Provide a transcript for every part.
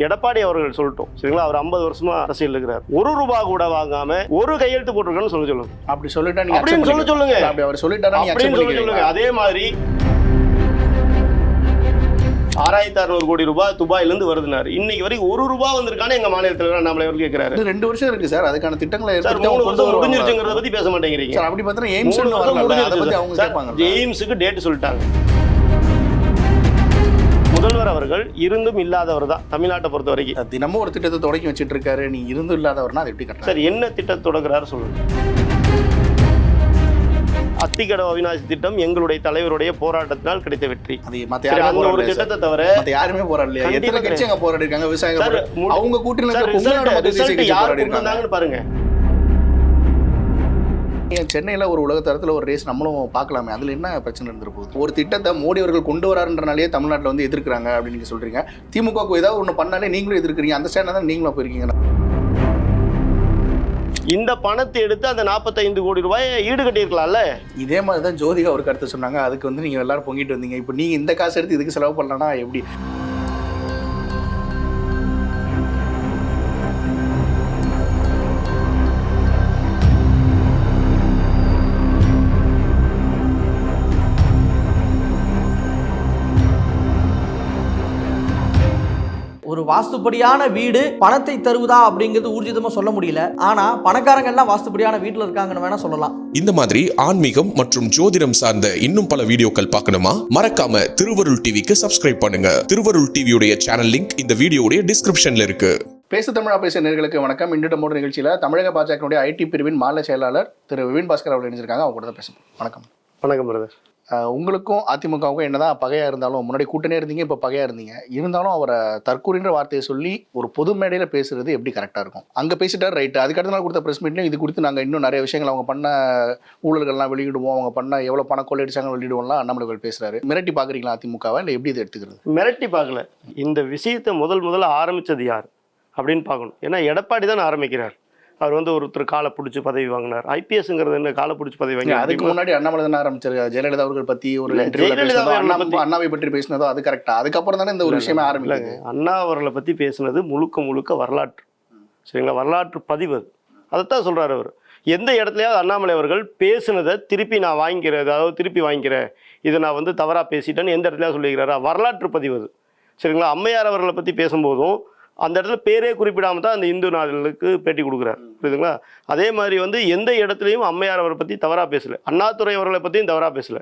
எடப்பாடி அவர்கள் சொல்லட்டும் சரிங்களா. அவர் 50 வருஷமா அரசியல் இருக்கிறார். ₹1 கூட வாங்காம ஒரு கையெழுத்து போட்டிருக்கேன்னு சொல்லுங்க. அப்படி சொல்லிட்டா நீங்க அப்படின்னு சொல்லுங்க. அப்படி அவர் சொல்லிட்டாரா நீங்க அப்படின்னு சொல்லுங்க. அதே மாதிரி 6600 கோடி ரூபாய் துபாயில இருந்து வருதுனாரு. இன்னைக்கு வரைக்கும் ₹1 வந்திருக்கானே எங்க மாநில தலைவர் நம்மள அவர் கேக்குறாரு. 2 வருஷம் இருக்கு சார், அதுக்கான திட்டங்களை 3 வருஷம் முடிஞ்சிருச்சுங்கறத பத்தி பேச மாட்டேங்கிறீங்க சார். அப்படி பார்த்தா எய்ம்ஸ் அதை பத்தி அவங்க கேட்பாங்க. எய்ம்ஸுக்கு டேட் சொல்லிட்டாங்க. முதல்வர் அவர்கள் இருந்தும் இல்லாதவர் தான் தமிழ்நாட்டை பொறுத்த வரைக்கும். தினமும் ஒரு திட்டத்தை தொடங்கி வச்சுட்டு இருக்காரு. நீ இருந்தும் இல்லாதவர்னா அது எப்படி கரெக்ட்? சார் என்ன திட்டத்தை தொடங்குறாரு சொல்லுங்க. அத்திக்கடவு அவிநாசி திட்டம் எங்களுடைய தலைவருடைய போராட்டத்தினால் கிடைத்த வெற்றி. அது ஒரு திட்டத்தை தவிர யாருமே போராடலையா? எத்தனை கட்சி அங்க போராடி இருக்காங்க? விவசாயிகள் அவங்க கூட்டணி பாருங்க. சென்னையில் ஒரு உலகத்தரத்தில் ஒரு ரேஸ் நம்மளும் பார்க்கலாமே, அதில் என்ன பிரச்சனை இருந்துட்டு போகுது? ஒரு திட்டத்தை மோடி அவர்கள் கொண்டு வராருன்றனாலே தமிழ்நாட்டில் வந்து எதிர்க்கிறாங்க அப்படின்னு நீங்கள் சொல்கிறீங்க. திமுக ஏதாவது ஒன்று பண்ணாலே நீங்களும் எதிர்க்கிறீங்க. அந்த ஸ்டாண்டில் தான் நீங்களும் போயிருக்கீங்க. இந்த பணத்தை எடுத்து அந்த 45 கோடி ரூபாயை ஈடு கட்டியிருக்கலாம்ல. இதே மாதிரி தான் ஜோதிகா ஒரு கருத்தை சொன்னாங்க. அதுக்கு வந்து நீங்கள் எல்லாரும் பொங்கிட்டு வந்தீங்க. இப்போ நீங்கள் இந்த காசு எடுத்து இதுக்கு செலவு பண்ணலன்னா எப்படி? ஒரு வாஸ்துப்படியான வீடு பணத்தை தருவதா அப்படிங்கிறது ஊர்ஜிதமா சொல்ல முடியல. ஆனா பணக்காரங்க எல்லாம் வாஸ்துப்படியான வீட்டுல இருக்காங்கன்னு வேணா சொல்லலாம். இந்த மாதிரி ஆன்மீகம் மற்றும் ஜோதிடம் சார்ந்த இன்னும் பல வீடியோக்கள் பார்க்கணுமா? மறக்காம திருவருள் டிவிக்கு சப்ஸ்கிரைப் பண்ணுங்க. திருவருள் டிவியுடைய சேனல் லிங்க் இந்த வீடியோடைய டிஸ்கிரிப்ஷன்ல இருக்கு. பேசு தமிழா பேச நேயர்களுக்கு வணக்கம். இன்று நம்மோட நிகழ்ச்சியில தமிழக பாஜகவுடைய ஐடி பிரிவின் மாநில செயலாளர் திரு விபின் பாஸ்கர் அவர்கள் இணைஞ்சிருக்காங்க. அவங்க கூட தான் பேசணும். வணக்கம். வணக்கம் பிரதர். உங்களுக்கும் அதிமுகவுக்கும் என்னதான் பகையாக இருந்தாலும், முன்னாடி கூட்டணி இருந்தீங்க, இப்போ பகையாக இருந்தீங்க, இருந்தாலும் அவரை தற்கூறின்ற வார்த்தையை சொல்லி ஒரு பொது மேடையில் பேசுறது எப்படி கரெக்டாக இருக்கும்? அங்கே பேசிட்டார், ரைட்டு. அதுக்கடுத்த நாள் கொடுத்த ப்ரெஸ் மீட்லையும் இது குறித்து நாங்கள் இன்னும் நிறைய விஷயங்கள் அவங்க பண்ண ஊழல்கள்லாம் வெளியிடுவோம், அவங்க பண்ண எவ்வளோ பணம் கொள்ளையடிச்சாங்க வெளியிடுவோம்லாம் அண்ணாமலை பேசுகிறாரு. மிரட்டி பார்க்குறீங்களா அதிமுகவை, இல்லை எப்படி இதை எடுத்துக்கிறது? மிரட்டி பார்க்கல. இந்த விஷயத்தை முதல்ல ஆரம்பித்தது யார் அப்படின்னு பார்க்கணும். ஏன்னா எடப்பாடி தான் ஆரம்பிக்கிறார். அவர் வந்து ஒருத்தர் காலை பிடிச்சி பதவி வாங்கினார். ஐபிஎஸ்ங்கிறது என்ன காலை பிடிச்சி பதவி வாங்கி? அதுக்கு முன்னாடி அண்ணாமலை தானே ஆரம்பிச்சார். ஜெயலலிதா அவர்கள் பற்றி ஒரு அண்ணாவை பற்றி பேசினதோ அது கரெக்டா? அதுக்கப்புறம் தானே இந்த ஒரு விஷயமே ஆரம்பிக்கலாங்க. அண்ணா அவர்களை பற்றி பேசுனது முழுக்க வரலாற்று, சரிங்களா, வரலாற்று பதிவு. அதைத்தான் சொல்றாரு அவர். எந்த இடத்துலயாவது அண்ணாமலை அவர்கள் பேசுனதை திருப்பி நான் வாங்கிக்கிறேன், அதாவது திருப்பி வாங்கிக்கிறேன், இதை நான் வந்து தவறாக பேசிட்டேன்னு எந்த இடத்துலயாவது சொல்லிக்கிறாரா? வரலாற்று பதிவு அது, சரிங்களா. அம்மையார் அவர்களை பற்றி பேசும்போதும் அந்த இடத்துல பேரே குறிப்பிடாமல் தான் அந்த இந்து நாடுகளுக்கு பேட்டி கொடுக்குறாரு, புரியுதுங்களா. அதே மாதிரி வந்து எந்த இடத்துலையும் அம்மையார் அவரை பற்றி தவறாக பேசலை, அண்ணாதுரை அவர்களை பற்றியும் தவறாக பேசலை.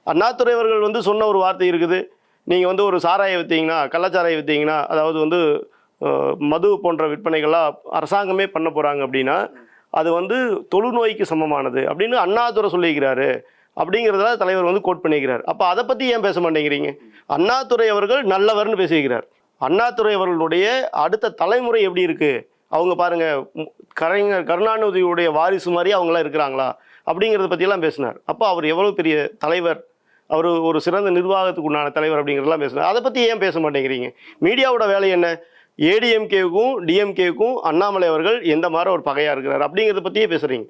அண்ணாதுரை அவர்கள் வந்து சொன்ன ஒரு வார்த்தை இருக்குது, நீங்கள் வந்து ஒரு சாராயம் விற்றீங்கன்னா, கள்ளச்சாராயம் விற்றீங்கன்னா, அதாவது வந்து மது போன்ற விற்பனைகள்லாம் அரசாங்கமே பண்ண போகிறாங்க அப்படின்னா அது வந்து தொழுநோய்க்கு சமமானது அப்படின்னு அண்ணாதுரை சொல்லிக்கிறாரு. அப்படிங்கிறதுல தலைவர் வந்து கோட் பண்ணிக்கிறார். அப்போ அதை பற்றி ஏன் பேச மாட்டேங்கிறீங்க? அண்ணாதுரை அவர்கள் நல்லவர்னு பேசிக்கிறார். அண்ணாதுரை அவர்களுடைய அடுத்த தலைமுறை எப்படி இருக்குது, அவங்க பாருங்கள், கலைஞர் கருணாநிதியுடைய வாரிசு மாதிரி அவங்களாம் இருக்கிறாங்களா அப்படிங்கிறத பற்றியெல்லாம் பேசினார். அப்போ அவர் எவ்வளோ பெரிய தலைவர், அவர் ஒரு சிறந்த நிர்வாகத்துக்கு உண்டான தலைவர் அப்படிங்கிறதெல்லாம் பேசினார். அதை பற்றி ஏன் பேச மாட்டேங்கிறீங்க? மீடியாவோட வேலை என்ன? ஏடிஎம்கேவுக்கும் டிஎம்கேவுக்கும் அண்ணாமலை அவர்கள் எந்த மாதிரி ஒரு பகையாக இருக்கிறார் அப்படிங்கிறத பற்றியே பேசுகிறீங்க.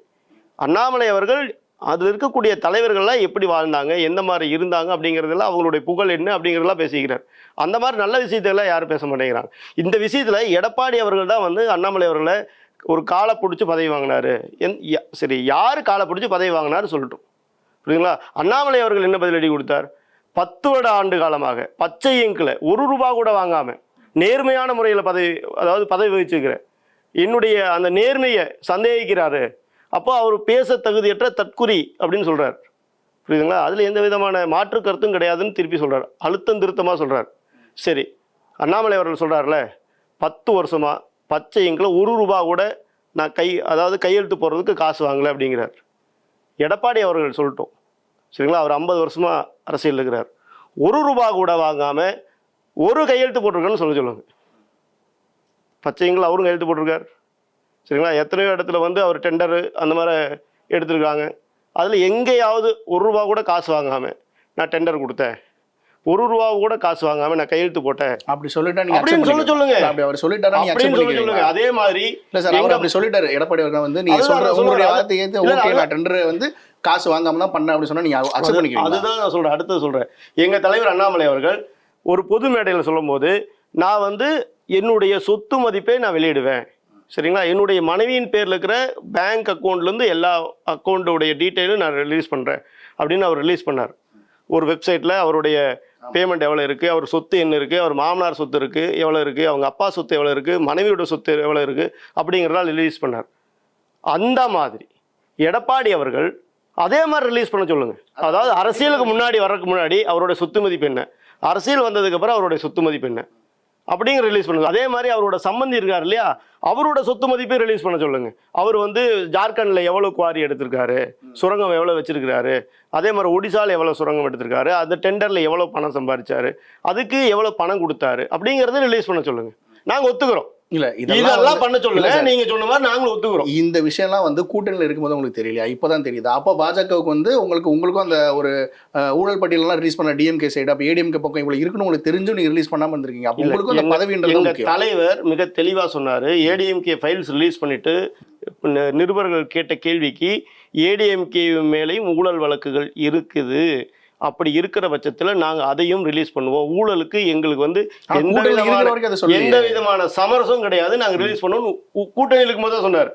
அண்ணாமலை அவர்கள் அதில் இருக்கக்கூடிய தலைவர்கள்லாம் எப்படி வாழ்ந்தாங்க, எந்த மாதிரி இருந்தாங்க அப்படிங்கிறதெல்லாம், அவங்களுடைய புகழ் என்ன அப்படிங்கிறதெல்லாம் பேசிக்கிறார். அந்த மாதிரி நல்ல விஷயத்தெல்லாம் யாரும் பேச மாட்டேங்கிறாங்க. இந்த விஷயத்தில் எடப்பாடி அவர்கள் தான் வந்து அண்ணாமலை அவர்களை ஒரு காலை பிடிச்சி பதவி வாங்கினார். சரி, யார் காலை பிடிச்சி பதவி வாங்கினார் சொல்லட்டும், புரியுதுங்களா. அண்ணாமலை அவர்கள் என்ன பதிலடி கொடுத்தார்? 10 வருட ஆண்டு காலமாக பச்சை இங்கில் ₹1 கூட வாங்காமல் நேர்மையான முறையில் பதவி வகிச்சுக்கிறேன், என்னுடைய அந்த நேர்மையை சந்தேகிக்கிறாரு. அப்போ அவர் பேச தகுதியற்ற தற்குறி அப்படின்னு சொல்கிறார், புரியுதுங்களா. அதில் எந்த விதமான மாற்று கருத்தும் கிடையாதுன்னு திருப்பி சொல்கிறார், அழுத்தம் திருத்தமாக சொல்கிறார். சரி, அண்ணாமலை அவர்கள் சொல்கிறார்ல, 10 வருஷமாக பச்சை இங்கில் ₹1 கூட நான் கையெழுத்து போடுறதுக்கு காசு வாங்கலை அப்படிங்கிறார். எடப்பாடி அவர்கள் சொல்லட்டும், சரிங்களா, அவர் 50 வருஷமாக அரசியல் இருக்கிறார். ₹1 கூட வாங்காமல் ஒரு கையெழுத்து போட்டிருக்கேன்னு சொல்லுங்க. பச்சை இங்கில் அவரும் கையெழுத்து போட்டிருக்கார், சரிங்களா. எத்தனையோ இடத்துல வந்து அவர் டெண்டரு அந்த மாதிரி எடுத்துருக்காங்க. அதில் எங்கேயாவது ₹1 கூட காசு வாங்காமல் நான் டெண்டர் கொடுத்தேன், ₹1 கூட காசு வாங்காமல் நான் கையெழுத்து போட்டேன் அப்படி சொல்லிட்டா நீங்க அப்படின்னு சொல்லுங்க. அப்படி அவர் சொல்லிட்டாரா நீங்க அக்செப்ட் பண்ணிக்கிறீங்களா? அதே மாதிரி இல்ல சார், அவர் அப்படி சொல்லிட்டாரு. எடப்பாடி அவர்கள் வந்து நீங்க சொல்ற உங்களுடைய வார்த்தை ஏத்து ஓகே, நான் டெண்டர் வந்து காசு வாங்காம தான் பண்ண அப்படி சொன்னா நீங்க அக்செப்ட் பண்ணிக்கிறீங்களா? அதுதான் நான் சொல்றேன். அடுத்து சொல்றேன். எங்க தலைவர் அண்ணாமலை அவர்கள் ஒரு பொது மேடையில் சொல்லும் போது, நான் வந்து என்னுடைய சொத்து மதிப்பை நான் வெளியிடுவேன். சரிங்களா, என்னுடைய மனைவியின் பேரில் இருக்கிற பேங்க் அக்கௌண்ட்லேருந்து எல்லா அக்கௌண்ட்டோடைய டீட்டெயிலும் நான் ரிலீஸ் பண்ணுறேன் அப்படின்னு அவர் ரிலீஸ் பண்ணார். ஒரு வெப்சைட்டில் அவருடைய பேமெண்ட் எவ்வளோ இருக்குது, அவர் சொத்து என்ன இருக்குது, அவர் மாமனார் சொத்து இருக்குது எவ்வளோ இருக்குது, அவங்க அப்பா சொத்து எவ்வளோ இருக்குது, மனைவியோட சொத்து எவ்வளோ இருக்குது அப்படிங்கிறதால ரிலீஸ் பண்ணார். அந்த மாதிரி எடப்பாடி அவர்கள் அதே மாதிரி ரிலீஸ் பண்ண சொல்லுங்கள். அதாவது அரசியலுக்கு வரக்கு முன்னாடி அவருடைய சொத்து மதிப்பு என்ன, அரசியல் வந்ததுக்கப்புறம் அவருடைய சொத்து மதிப்பு என்ன அப்படிங்கிற ரிலீஸ் பண்ணுங்க. அதே மாதிரி அவரோட சம்பந்தி இருக்கார் இல்லையா, அவரோட சொத்து மதிப்பை ரிலீஸ் பண்ண சொல்லுங்க. அவர் வந்து ஜார்க்கண்டில் எவ்வளோ குவாரி எடுத்திருக்காரு, சுரங்கம் எவ்வளோ வச்சிருக்கிறாரு, அதே மாதிரி ஒடிசாவில் எவ்வளோ சுரங்கம் எடுத்திருக்காரு, அந்த டெண்டரில் எவ்வளோ பணம் சம்பாதிச்சாரு, அதுக்கு எவ்வளோ பணம் கொடுத்தாரு அப்படிங்கிறத ரிலீஸ் பண்ண சொல்லுங்க. நாங்கள் ஒத்துக்கிறோம். இல்ல இதெல்லாம் பண்ண சொல்லுங்க. நீங்க சொன்ன மாதிரி நாங்களும் ஒத்துக்கிறோம். இந்த விஷயம்லாம் வந்து கூட்டணியில் இருக்கும்போது உங்களுக்கு தெரியலையா? இப்பதான் தெரியுது. அப்போ பாஜகவுக்கு வந்து உங்களுக்கும் அந்த ஒரு ஊழல் பட்டியலாம் ரிலீஸ் பண்ண டிஎம்கே சைடு, அப்போ ஏடிஎம்கே பக்கம் இவ்வளவு இருக்குன்னு உங்களுக்கு தெரிஞ்சும் நீங்க ரிலீஸ் பண்ணாம இருந்திருக்கீங்க. அப்போ உங்களுக்கும் அந்த பதவின்றது தலைவர் மிக தெளிவா சொன்னாரு. ஏடிஎம்கே ஃபைல்ஸ் ரிலீஸ் பண்ணிட்டு நிருபர்கள் கேட்ட கேள்விக்கு ஏடிஎம்கே மேலேயும் ஊழல் வழக்குகள் இருக்குது, அப்படி இருக்கிற பட்சத்தில் நாங்கள் அதையும் ரிலீஸ் பண்ணுவோம், ஊழலுக்கு எங்களுக்கு வந்து எந்த விதமான சமரசம் கிடையாது, நாங்கள் ரிலீஸ் பண்ணுவோம் கூட்டணியில் இருக்கும்போது தான் சொன்னார்.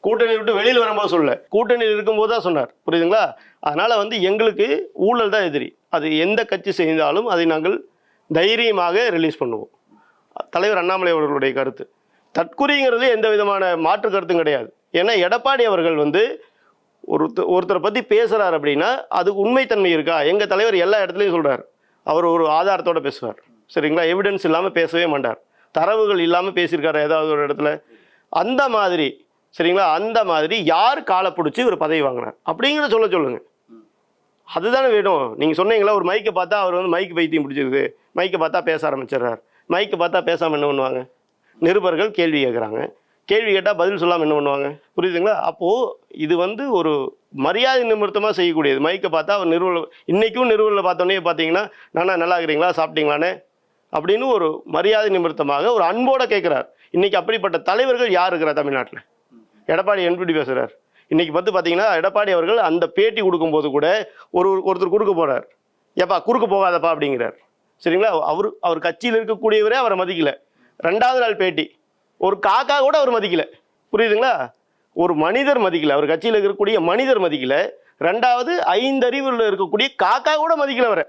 கூட்டணி விட்டு வெளியில் வரும்போது சொல்ல, கூட்டணியில் இருக்கும்போது தான் சொன்னார். புரியுதுங்களா? அதனால வந்து எங்களுக்கு ஊழல் தான் எதிரி. அது எந்த கட்சி செய்தாலும் அதை நாங்கள் தைரியமாக ரிலீஸ் பண்ணுவோம். தலைவர் அண்ணாமலை அவர்களுடைய கருத்து தற்குறிங்கிறது எந்த விதமான மாற்று கருத்தும் கிடையாது. ஏன்னா எடப்பாடி அவர்கள் வந்து ஒருத்தரை பற்றி பேசுகிறார் அப்படின்னா அதுக்கு உண்மைத்தன்மை இருக்கா? எங்கள் தலைவர் எல்லா இடத்துலையும் சொல்கிறார், அவர் ஒரு ஆதாரத்தோடு பேசுவார். சரிங்களா, எவிடன்ஸ் இல்லாமல் பேசவே மாட்டார், தரவுகள் இல்லாமல் பேசியிருக்காரு ஏதாவது ஒரு இடத்துல. அந்த மாதிரி சரிங்களா, அந்த மாதிரி யார் காலை பிடிச்சி ஒரு பதவி வாங்கினார் அப்படிங்கிறத சொல்லுங்க. அதுதானே வேணும். நீங்கள் சொன்னீங்களா, ஒரு மைக்கை பார்த்தா அவர் வந்து மைக்கு பைத்தியம் பிடிச்சிருது, மைக்கை பார்த்தா பேச ஆரம்பிச்சிடுறார். மைக்கை பார்த்தா பேசாமல் என்ன பண்ணுவாங்க? நிருபர்கள் கேள்வி கேட்குறாங்க, கேள்வி கேட்டால் பதில் சொல்லாமல் என்ன பண்ணுவாங்க? புரியுதுங்களா? அப்போது இது வந்து ஒரு மரியாதை நிமித்தமாக செய்யக்கூடியது. மைக்கை பார்த்தா அவர் இன்றைக்கும் நிறுவனில் பார்த்தோன்னே பார்த்தீங்கன்னா, நானா நல்லா இருக்கிறீங்களா, சாப்பிட்டீங்களானே அப்படின்னு ஒரு மரியாதை நிமித்தமாக ஒரு அன்போடு கேட்குறார். இன்றைக்கி அப்படிப்பட்ட தலைவர்கள் யார் இருக்கிறா தமிழ்நாட்டில்? எடப்பாடி என்பிடி பேசுகிறார். இன்றைக்கி பார்த்தீங்கன்னா எடப்பாடி அவர்கள் அந்த பேட்டி கொடுக்கும்போது கூட ஒருத்தர் குறுக்க போகிறார், ஏப்பா குறுக்க போகாதப்பா அப்படிங்கிறார். சரிங்களா, அவர் கட்சியில் இருக்கக்கூடியவரே அவரை மதிக்கலை. 2வது நாள் பேட்டி, ஒரு காக்கா கூட அவர் மதிக்கலை. புரியுதுங்களா? ஒரு மனிதர் மதிக்கலை, அவர் கட்சியில் இருக்கக்கூடிய மனிதர் மதிக்கலை. 2வது 5 அறிவில் இருக்கக்கூடிய காக்கா கூட மதிக்கலை அவரை.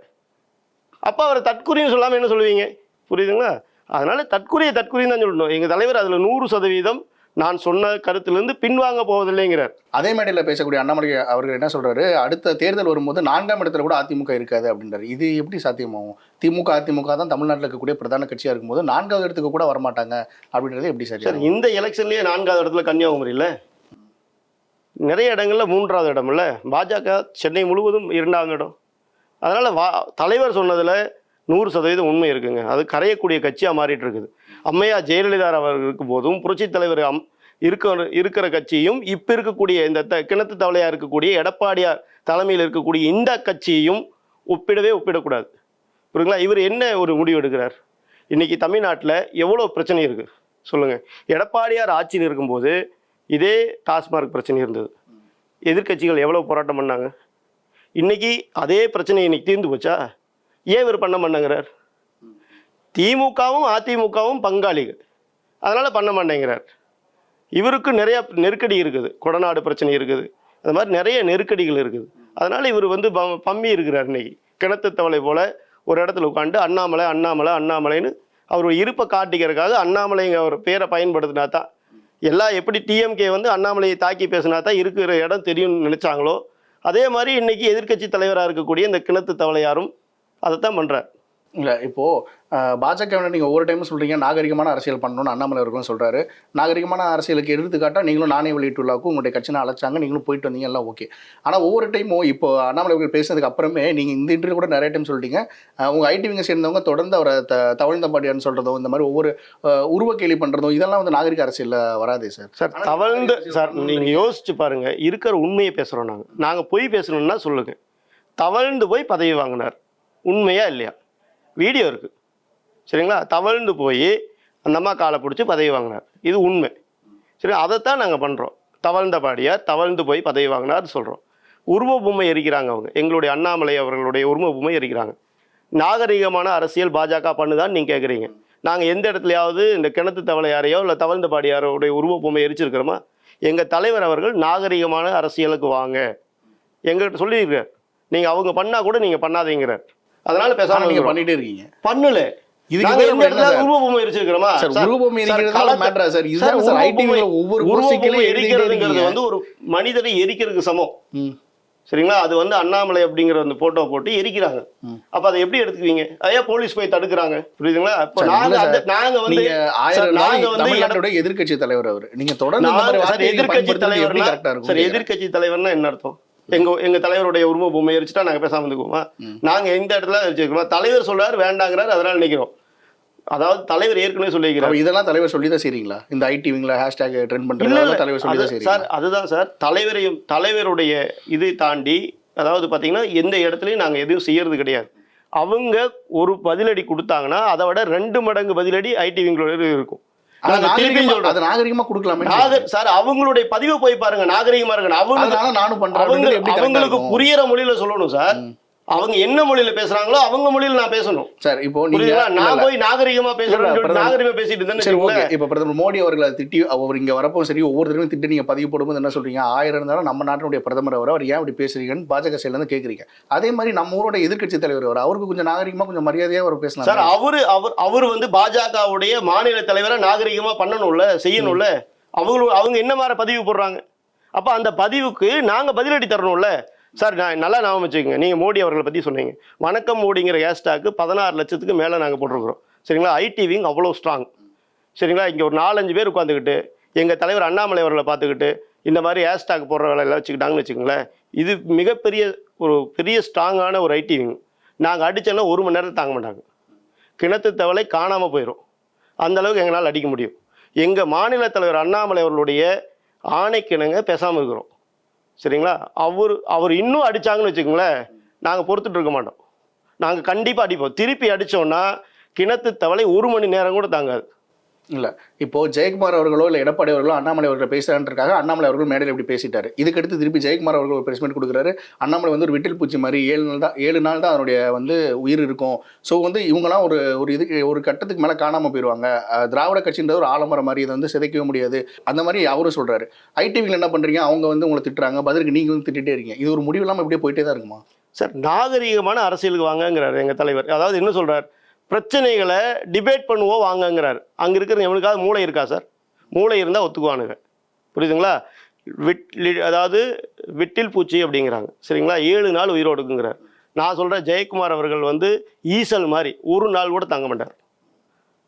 அப்போ அவரை தற்குறின்னு சொல்லாமல் என்ன சொல்லுவீங்க? புரியுதுங்களா? அதனால தற்குறின்னு தான் சொல்லணும். எங்கள் தலைவர் அதில் 100% நான் சொன்ன கருத்திலிருந்து பின்வாங்க போவதில்லைங்கிறார். அதே மேடையில் பேசக்கூடிய அண்ணாமலை அவர்கள் என்ன சொல்றாரு, அடுத்த தேர்தல் வரும்போது 4ஆம் இடத்துல கூட அதிமுக இருக்காது அப்படின்றாரு. இது எப்படி சாத்தியமாகும்? திமுக அதிமுக தான் தமிழ்நாட்டில் இருக்கக்கூடிய பிரதான கட்சியாக இருக்கும்போது 4வது இடத்துக்கு கூட வரமாட்டாங்க அப்படின்றது எப்படி சரி? சார், இந்த எலெக்ஷன்லேயே 4வது இடத்துல கன்னியாகுமரி இல்லை, நிறைய இடங்கள்ல 3வது இடம் இல்லை. பாஜக சென்னை முழுவதும் 2வது இடம். அதனால் தலைவர் சொன்னதில் 100% உண்மை இருக்குங்க. அது கரையக்கூடிய கட்சியாக மாறிட்டு இருக்குது. அம்மையா ஜெயலலிதா அவர்கள் இருக்கும் போதும் புரட்சி தலைவர் இருக்கிற கட்சியும் இப்போ இருக்கக்கூடிய இந்த கிணத்து தவளையாக இருக்கக்கூடிய எடப்பாடியார் தலைமையில் இருக்கக்கூடிய இந்த கட்சியையும் ஒப்பிடக்கூடாது. புரியுங்களா? இவர் என்ன ஒரு முடிவு எடுக்கிறார்? இன்றைக்கி தமிழ்நாட்டில் எவ்வளோ பிரச்சனை இருக்குது சொல்லுங்கள். எடப்பாடியார் ஆட்சியில் இருக்கும்போது இதே டாஸ்மார்க் பிரச்சனை இருந்தது, எதிர்கட்சிகள் எவ்வளோ போராட்டம் பண்ணாங்க. இன்றைக்கி அதே பிரச்சனை இன்னைக்கு தீர்ந்து போச்சா? ஏன் இவர் பண்ண மாட்டேங்கிறார்? திமுகவும் அதிமுகவும் பங்காளிகள், அதனால் பண்ண மாட்டேங்கிறார். இவருக்கு நிறைய நெருக்கடி இருக்குது, கொடநாடு பிரச்சனை இருக்குது, அது மாதிரி நிறைய நெருக்கடிகள் இருக்குது. அதனால் இவர் வந்து பம்மி இருக்கிறார். இன்னைக்கு கிணத்து தவளை போல் ஒரு இடத்துல உட்காந்து அண்ணாமலைன்னு அவர் இருப்பை காட்டிக்கிறதுக்காக அண்ணாமலைங்க அவர் பேரை பயன்படுத்தினா தான் எல்லாம். எப்படி டிஎம்கே வந்து அண்ணாமலையை தாக்கி பேசினா தான் இருக்கிற இடம் தெரியும்னு நினச்சாங்களோ, அதே மாதிரி இன்றைக்கி எதிர்க்கட்சி தலைவராக இருக்கக்கூடிய இந்த கிணத்து தவளையாரும் அதைத்தான் பண்ணுறார். இல்லை, இப்போது பாஜக நீங்கள் ஒவ்வொரு டைமும் சொல்கிறீங்க நாகரிகமான அரசியல் பண்ணணும்னு அண்ணாமலை அவர்களும் சொல்கிறாரு. நாகரிகமான அரசியலுக்கு எடுத்துக்காட்டால் நீங்களும் நானே வெளியிட்டுள்ளாக்கும் உங்களுடைய கட்சினை அழைச்சாங்க, நீங்களும் போயிட்டு வந்தீங்க, எல்லாம் ஓகே. ஆனால் ஒவ்வொரு டைமும் இப்போ அண்ணாமலை அவர்கள் பேசுனதுக்கு அப்புறமே நீங்கள் இந்த இன்டர்வியூ கூட நிறைய டைம் சொல்லிட்டீங்க, உங்கள் ஐடி விங்க சேர்ந்தவங்க தொடர்ந்து அவரை தவழ்ந்தபாடியான்னு சொல்கிறதோ, இந்த மாதிரி ஒவ்வொரு உருவ கேலி பண்ணுறதோ, இதெல்லாம் வந்து நாகரிக அரசியலில் வராதே சார். சார் சார் நீங்கள் யோசிச்சு பாருங்கள், இருக்கிற உண்மையை பேசுகிறோம். நாங்கள் பொய் பேசணும்னா சொல்லுங்கள். தவழ்ந்து போய் பதவி வாங்கினார், உண்மையா இல்லையா? வீடியோ இருக்குது. சரிங்களா? தவழ்ந்து போய் அந்த அம்மா காலை பிடிச்சி பதவி வாங்கினார், இது உண்மை. சரி, அதைத்தான் நாங்கள் பண்ணுறோம். தவழ்ந்தபாடியார் தவழ்ந்து போய் பதவி வாங்கினார் சொல்கிறோம். உருவ பொம்மை எரிக்கிறாங்க அவங்க, எங்களுடைய அண்ணாமலை அவர்களுடைய உருவ பொம்மை எரிக்கிறாங்க. நாகரிகமான அரசியல் பாஜக பண்ணுதான்னு நீங்கள் கேட்குறீங்க. நாங்கள் எந்த இடத்துலையாவது இந்த கிணத்து தவளையாரையோ இல்லை தவழ்ந்த பாடியாரோடைய உருவப்பொம்மை எரிச்சிருக்கிறோமா? எங்கள் தலைவர் அவர்கள் நாகரிகமான அரசியலுக்கு வாங்க எங்கள்கிட்ட சொல்லியிருக்கார். நீங்கள் அவங்க பண்ணால் கூட நீங்கள் பண்ணாதீங்கிறார். அதனால பேசாமல் நீங்கள் பண்ணிட்டே இருக்கீங்க. பண்ணல. உருவப்பொம்மை எரிச்சிருக்கிறோமா? எரிக்கிறதுங்கிறது வந்து ஒரு மனிதரை எரிக்கிறதுக்கு சமம். சரிங்களா? அது வந்து அண்ணாமலை அப்படிங்கிற அந்த போட்டோ போட்டு எரிக்கிறாங்க. அப்ப அதை எப்படி எடுத்துக்குவீங்க? அதையா போலீஸ் போய் தடுக்கிறாங்க? புரியுதுங்களா? அப்ப நாங்க வந்து எதிர்கட்சி தலைவர் அவரு, நீங்க தொடர்ந்து எதிர்கட்சி தலைவர்னா சரி, எதிர்கட்சி தலைவர்னா என்ன அர்த்தம்? எங்க தலைவருடைய உருவ பொம்மை எரிச்சுட்டா நாங்க பேசாம இருந்துக்குவோமா? நாங்க எந்த இடத்துல எரிச்சிருக்கோமா? தலைவர் சொல்றாரு வேண்டாங்கிறாரு, அதனால நினைக்கிறோம். அதாவது தலைவர் ஏற்கனவே சொல்லிக்கிறார். இதெல்லாம் தலைவர் சொல்லி தான் செய்றீங்களா? இந்த ஐடிவிங்ல ஹேஷ்டேக் ட்ரெண்ட் பண்றது தலைவர் சொல்லி தான் செய்றீங்க சார்? அதுதான் சார், தலைவருடைய இதை தாண்டி அதாவது பாத்தீங்கன்னா எந்த இடத்துலயும் நாங்க எதுவும் செய்யறது கிடையாது. அவங்க ஒரு பதிலடி கொடுத்தாங்கன்னா அதை விட 2 மடங்கு பதிலடி ஐடிவிங்களோட இருக்கும். நாகரிகமா கொடுக்கலாமே சார். அவங்களுடைய பதிவு போய் பாருங்க, நாகரிகமா இருக்கு. அவங்களுக்கு புரியற மொழியில சொல்லணும் சார். அவங்க என்ன மொழியில பேசுறாங்களோ அவங்க மொழியில நான் பேசணும் சார். இப்போ நான் போய் நாகரிகமா பேசுறேன், நாகரிகமா பேசிட்டு இருந்தேன். இப்ப பிரதமர் மோடி அவர்களை திட்டி அவர் இங்க வரப்போ சரி, ஒவ்வொரு தடவையும் திட்டி நீங்க பதிவு போடும்போது என்ன சொல்றீங்க? 1000 இருந்தாலும் நம்ம நாட்டினுடைய பிரதமர் அவர் ஏன் இப்படி பேசுறீங்கன்னு பாஜக சைட்ல இருந்து கேக்குறீங்க. அதே மாதிரி நம்ம ஊரோட எதிர்கட்சி தலைவர் அவர், அவருக்கு கொஞ்சம் நாகரிகமா கொஞ்சம் மரியாதையா அவர் பேசலாம் சார். அவர் வந்து பாஜகவுடைய மாநில தலைவரை நாகரிகமா பண்ணணும்ல, செய்யணும்ல. அவங்க என்ன மாதிரி பதிவு போடுறாங்க? அப்ப அந்த பதிவுக்கு நாங்க பதிலடி தரணும்ல சார். நான் நல்லா ஞாபகம் வச்சுக்கோங்க, நீங்கள் மோடி அவர்களை பற்றி சொன்னீங்க. வணக்கம் மோடிங்கிற ஹேஷ்டாக்கு 16 லட்சத்துக்கு மேலே நாங்கள் போட்டிருக்கிறோம். சரிங்களா? ஐடிவிங் அவ்வளோ ஸ்ட்ராங். சரிங்களா? இங்கே ஒரு 4-5 பேர் உட்காந்துக்கிட்டு எங்கள் தலைவர் அண்ணாமலை அவர்களை பார்த்துக்கிட்டு இந்த மாதிரி ஹேஷ்டாக் போடுற வேலையெல்லாம் வச்சுக்கிட்டாங்கன்னு வச்சுக்கோங்களேன். இது மிகப்பெரிய பெரிய ஸ்ட்ராங்கான ஒரு ஐடிவிங். நாங்கள் அடித்தோன்னா 1 மணி நேரத்தில் தாங்க மாட்டாங்க. கிணத்து தவளை காணாமல் போயிடும். அந்தளவுக்கு எங்களால் அடிக்க முடியும். எங்கள் மாநில தலைவர் அண்ணாமலை அவர்களுடைய ஆணைக்கிணங்க பேசாமல் இருக்கிறோம். சரிங்களா? அவர் இன்னும் அடிச்சாங்கன்னு வச்சுக்கோங்களேன், நாங்கள் பொறுத்துட்டு இருக்க மாட்டோம். நாங்கள் கண்டிப்பாக அடிப்போம். திருப்பி அடித்தோன்னா கிணத்து தவளை 1 மணி நேரம் கூட தாங்காது. இல்லை, இப்போ ஜெயக்குமார் அவர்களோ இல்லை எடப்பாடி அவர்களோ அண்ணாமலை அவர்கள் பேசுறான்றக்காக அண்ணாமலை அவர்கள் மேடையில் எப்படி பேசிட்டாரு. இதுக்கடுத்து திருப்பி ஜெயக்குமார் அவர்கள் ஒரு பிரஸ்மெண்ட் கொடுக்குறாரு. அண்ணாமலை வந்து ஒரு விட்டில் பூச்சி மாதிரி 7 நாள் தான் அதனுடைய வந்து உயிர் இருக்கும். ஸோ வந்து இவங்கலாம் ஒரு கட்டத்துக்கு மேலே காணாமல் போயிடுவாங்க. திராவிட கட்சின்றது ஒரு ஆலமரம் மாதிரி, இதை வந்து சிதைக்கவே முடியாது அந்த மாதிரி அவரும் சொல்றாரு. ஐடிவியில் என்ன பண்றீங்க? அவங்க வந்து உங்களை திட்டுறாங்க, பதிலுக்கு நீங்க வந்து திட்டிகிட்டே இருக்கீங்க. இது ஒரு முடிவு இல்லாமல் இப்படியே போயிட்டே தான் இருக்குமா சார்? நாகரிகமான அரசியலுக்கு வாங்கங்கிறாரு எங்கள் தலைவர். அதாவது என்ன சொல்றாரு? பிரச்சனைகளை டிபேட் பண்ணுவோம் வாங்கங்கிறார். அங்கே இருக்கிற எவனுக்காவது மூளை இருக்கா சார்? மூளை இருந்தால் ஒத்துக்குவானுங்க. புரியுதுங்களா? அதாவது விட்டில் பூச்சி அப்படிங்கிறாங்க. சரிங்களா? 7 நாள் உயிரோடுக்குங்கிறார். நான் சொல்கிறேன், ஜெயக்குமார் அவர்கள் வந்து ஈசல் மாதிரி 1 நாள் கூட தங்க மாட்டார்.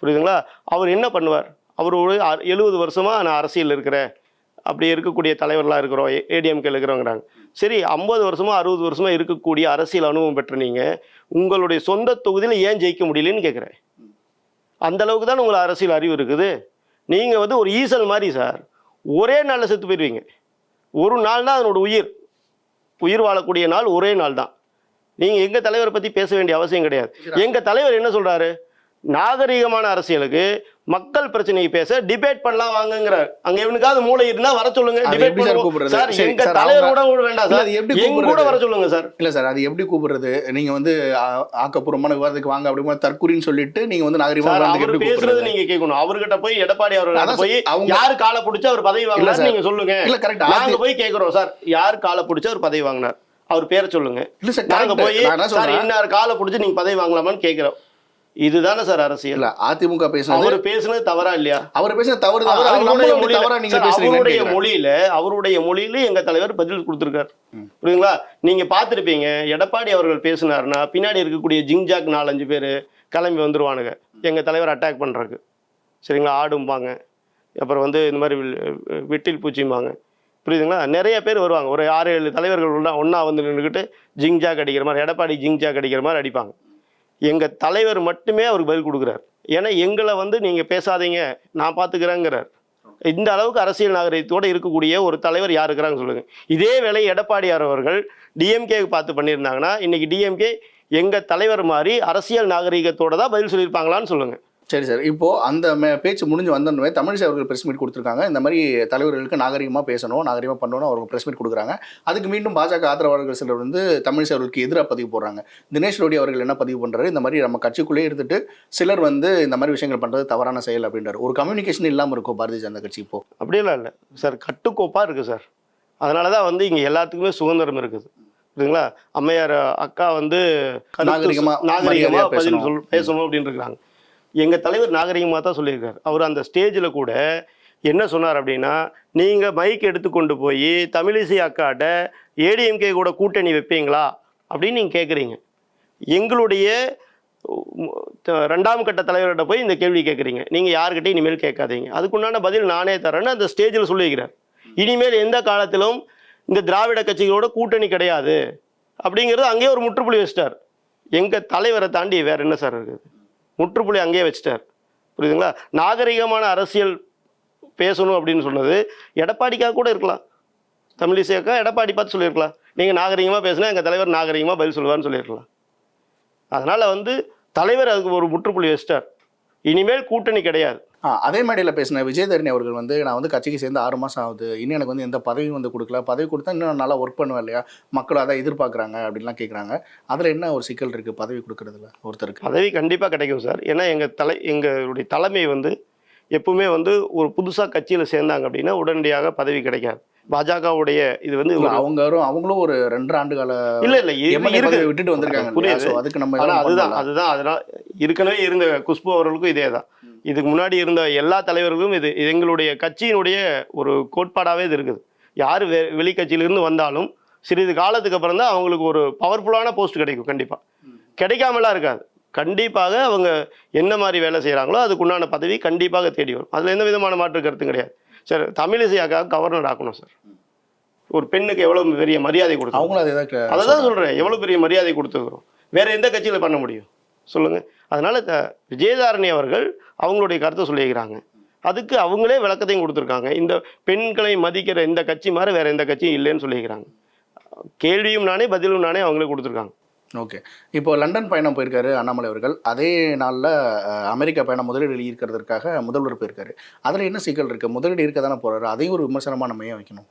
புரியுதுங்களா? அவர் என்ன பண்ணுவார்? அவர் ஒரு 70 வருஷமாக நான் அரசியல் இருக்கிறேன், அப்படி இருக்கக்கூடிய தலைவர்களாக இருக்கிறோம், ஏடிஎம்கேல இருக்கிறோங்கிறாங்க. சரி, 50 வருஷமா 60 வருஷமா இருக்கக்கூடிய அரசியல் அனுபவம் பெற்ற நீங்கள் உங்களுடைய சொந்த தொகுதியில் ஏன் ஜெயிக்க முடியலன்னு கேட்குறேன். அந்த அளவுக்கு தான் உங்களுக்கு அரசியல் அறிவு இருக்குது. நீங்கள் வந்து ஒரு ஈசல் மாதிரி சார், ஒரே நாளில் செத்து போயிடுவீங்க. 1 நாள் தான் அதனோட உயிர் வாழக்கூடிய நாள், ஒரே நாள் தான். நீங்கள் எங்கள் தலைவரை பற்றி பேச வேண்டிய அவசியம் கிடையாது. எங்கள் தலைவர் என்ன சொல்கிறாரு? நாகரிகமான அரசியலுக்கு மக்கள் பிரச்சனையை பேச டிபேட் பண்ணலாம் வாங்கங்கிறார். அங்க எவனுக்காவது மூளை இருந்தா வர சொல்லுங்க, டிபேட் பண்ணுவோம் சார். எங்க தலைவர் கூட வேண்டாம் சார், எங்க கூட வர சொல்லுங்க சார். இல்ல சார், அது எப்படி கூப்பிடுறது? நீங்க வந்து ஆக்கப்பூர்வமான விவாதத்துக்கு வாங்க அப்படி தற்கூரின்னு சொல்லிட்டு நீங்க வந்து நாகரிகமா அவர் பேசுறது நீங்க கேட்கணும். அவர்கிட்ட போய் எடப்பாடி அவர்கள் போய் யாரு காலை பிடிச்சா அவர் பதவி வாங்கினார் நீங்க சொல்லுங்க. இல்ல கரெக்ட், நாங்க போய் கேட்கிறோம் சார், யாரு காலை பிடிச்சா அவர் பதவி வாங்கினார், அவர் பேரை சொல்லுங்க. இல்ல சார், நாங்க போய் சார் இன்னார் காலை பிடிச்சி நீங்க பதவி வாங்கலாமான்னு கேட்கிறோம். இதுதானே சார் அரசியல்? அதிமுக அவர் பேசுனது தவறா இல்லையா? அவர் பேசுனது தவறு. அவருடைய மொழியில எங்க தலைவர் பதில் கொடுத்திருக்காரு. புரியுதுங்களா? நீங்க பார்த்துருப்பீங்க, எடப்பாடி அவர்கள் பேசினாருன்னா பின்னாடி இருக்கக்கூடிய ஜிங்ஜாக் 4-5 பேர் கிளம்பி வந்துருவானுங்க எங்க தலைவர் அட்டாக் பண்றதுக்கு. சரிங்களா? ஆடும்பாங்க, அப்புறம் வந்து இந்த மாதிரி விட்டில் பூச்சிம்பாங்க. புரியுதுங்களா? நிறைய பேர் வருவாங்க. ஒரு 6-7 தலைவர்கள் ஒன்னா வந்து நின்றுக்கிட்டு ஜிங்ஜாக் அடிக்கிற மாதிரி, எடப்பாடி ஜிங்ஜாக் அடிக்கிற மாதிரி அடிப்பாங்க. எங்கள் தலைவர் மட்டுமே அவருக்கு பதில் கொடுக்குறார். ஏன்னா எங்களை வந்து நீங்கள் பேசாதீங்க, நான் பார்த்துக்கிறேங்கிறார். இந்த அளவுக்கு அரசியல் நாகரிகத்தோடு இருக்கக்கூடிய ஒரு தலைவர் யார் இருக்கிறாங்க சொல்லுங்கள். இதே வேலை எடப்பாடியார் அவர்கள் டிஎம்கேக்கு பார்த்து பண்ணியிருந்தாங்கன்னா இன்றைக்கி டிஎம்கே எங்கள் தலைவர் மாதிரி அரசியல் நாகரிகத்தோடு தான் பதில் சொல்லியிருப்பாங்களான்னு சொல்லுங்கள். சரி சார், இப்போ அந்த பேச்சு முடிஞ்சு வந்தோடனே தமிழிசை அவர்கள் பிரஸ் மீட் கொடுத்துருக்காங்க. இந்த மாதிரி தலைவர்களுக்கு நாகரிகமாக பேசணும், நாகரிகமாக பண்ணணும், அவர்கள் பிரஸ் மீட் கொடுக்குறாங்க. அதுக்கு மீண்டும் பாஜக ஆதரவாளர்கள் சிலர் வந்து தமிழிசை அவர்களுக்கு எதிராக பதிவு போடுறாங்க. தினேஷ் ரெட்டி அவர்கள் என்ன பதிவு பண்ணுறாரு, இந்த மாதிரி நம்ம கட்சிக்குள்ளேயே இருந்துட்டு சிலர் வந்து இந்த மாதிரி விஷயங்கள் பண்ணுறது தவறான செயல் அப்படின்றார். ஒரு கம்யூனிகேஷன் இல்லாமல் இருக்கும் பாரதிய ஜனதா கட்சி இப்போ. அப்படியெல்லாம் இல்லை சார், கட்டுக்கோப்பாக இருக்குது சார். அதனால தான் வந்து இங்கே எல்லாத்துக்குமே சுதந்திரம் இருக்குது, புரியுதுங்களா? அம்மையார் அக்கா வந்து நாகரிகமாக பதில் பேசணும் அப்படின்னு இருக்கிறாங்க. எங்கள் தலைவர் நாகரிகமாக தான் சொல்லியிருக்காரு. அவர் அந்த ஸ்டேஜில் கூட என்ன சொன்னார் அப்படின்னா, நீங்கள் மைக் எடுத்துக்கொண்டு போய் தமிழிசை அக்காட்ட ஏடிஎம்கே கூட கூட்டணி வைப்பீங்களா அப்படின்னு நீங்கள் கேட்குறீங்க. எங்களுடைய 2ஆம் கட்ட தலைவர்கிட்ட போய் இந்த கேள்வி கேட்குறீங்க. நீங்கள் யாருக்கிட்டையும் இனிமேல் கேட்காதீங்க, அதுக்குண்டான பதில் நானே தரேன்னு அந்த ஸ்டேஜில் சொல்லியிருக்கிறார். இனிமேல் எந்த காலத்திலும் இந்த திராவிட கட்சிகளோட கூட்டணி கிடையாது அப்படிங்கிறது அங்கேயே ஒரு முற்றுப்புள்ளி வச்சிட்டார். எங்கள் தலைவரை தாண்டி வேறு என்ன சார் இருக்குது? முற்றுப்புள்ளி அங்கேயே வச்சிட்டார், புரியுதுங்களா? நாகரிகமான அரசியல் பேசணும் அப்படின்னு சொன்னது எடப்பாடிக்காக கூட இருக்கலாம். தமிழிசைக்கா எடப்பாடி பார்த்து சொல்லியிருக்கலாம், நீங்கள் நாகரிகமாக பேசினா எங்கள் தலைவர் நாகரிகமாக பதில் சொல்லுவார்னு சொல்லியிருக்கலாம். அதனால் வந்து தலைவர் அதுக்கு ஒரு முற்றுப்புள்ளி வச்சிட்டார். இனிமேல் கூட்டணி கிடையாது. அதே மேடையில் பேசின விஜயதரணி அவர்கள் வந்து, நான் வந்து கட்சிக்கு சேர்ந்து 6 மாதம் ஆகுது, இன்னும் எனக்கு வந்து எந்த பதவியும் வந்து கொடுக்கல, பதவி கொடுத்தா இன்னும் நல்லா ஒர்க் பண்ணுவேன் இல்லையா, மக்கள் அதான் எதிர்பார்க்குறாங்க அப்படின்லாம் கேட்குறாங்க. அதில் என்ன ஒரு சிக்கல் இருக்குது பதவி கொடுக்குறதுல ஒருத்தருக்கு? பதவி கண்டிப்பாக கிடைக்கும் சார். ஏன்னா எங்களுடைய தலைமை வந்து எப்பவுமே வந்து ஒரு புதுசாக கட்சியில் சேர்ந்தாங்க அப்படின்னா உடனடியாக பதவி கிடைக்காது. பாஜகவுடைய இது வந்து அவங்களும் ஒரு 2 ஆண்டு கால விட்டுட்டு வந்திருக்காங்க. புரியுது, அதுக்கு நம்ம அதுதான் அதனால் ஏற்கனவே இருந்த குஷ்பு அவர்களுக்கும் இதே தான். இதுக்கு முன்னாடி இருந்த எல்லா தலைவர்களும் இது எங்களுடைய கட்சியினுடைய ஒரு கோட்பாடாகவே இது இருக்குது. யார் வெளி கட்சியிலிருந்து வந்தாலும் சிறிது காலத்துக்கு அப்புறம் தான் அவங்களுக்கு ஒரு பவர்ஃபுல்லான போஸ்ட் கிடைக்கும். கண்டிப்பாக கிடைக்காமலாம் இருக்காது. கண்டிப்பாக அவங்க என்ன மாதிரி வேலை செய்கிறாங்களோ அதுக்குண்டான பதவி கண்டிப்பாக தேடி வரும். அதில் எந்த விதமான மாற்று கருத்தும் கிடையாது. சார், தமிழிசைக்காக கவர்னர் ஆக்கணும் சார். ஒரு பெண்ணுக்கு எவ்வளோ பெரிய மரியாதை கொடுத்தோம், அதை தான் சொல்கிறேன். எவ்வளோ பெரிய மரியாதை கொடுத்துக்கிறோம், வேற எந்த கட்சியில் பண்ண முடியும் சொல்லுங்கள்? அதனால் விஜயதாரணி அவர்கள் அவங்களுடைய கருத்தை சொல்லியிருக்கிறாங்க. அதுக்கு அவங்களே விளக்கத்தையும் கொடுத்துருக்காங்க. இந்த பெண்களை மதிக்கிற இந்த கட்சி மாதிரி வேற எந்த கட்சியும் இல்லைன்னு சொல்லியிருக்கிறாங்க. கேள்வியும் நானே பதிலும் நானே அவங்களே கொடுத்துருக்காங்க. ஓகே, இப்போ லண்டன் பயணம் போயிருக்காரு அண்ணாமலை அவர்கள். அதே நாளில் அமெரிக்கா பயணம் முதலீடு இருக்கிறதுக்காக முதல்வர் போயிருக்காரு. அதில் என்ன சிக்கல் இருக்குது? முதலீடு இருக்க தானே போகிறாரு, அதையும் ஒரு விமர்சனமாக நம்ம ஏன் வைக்கணும்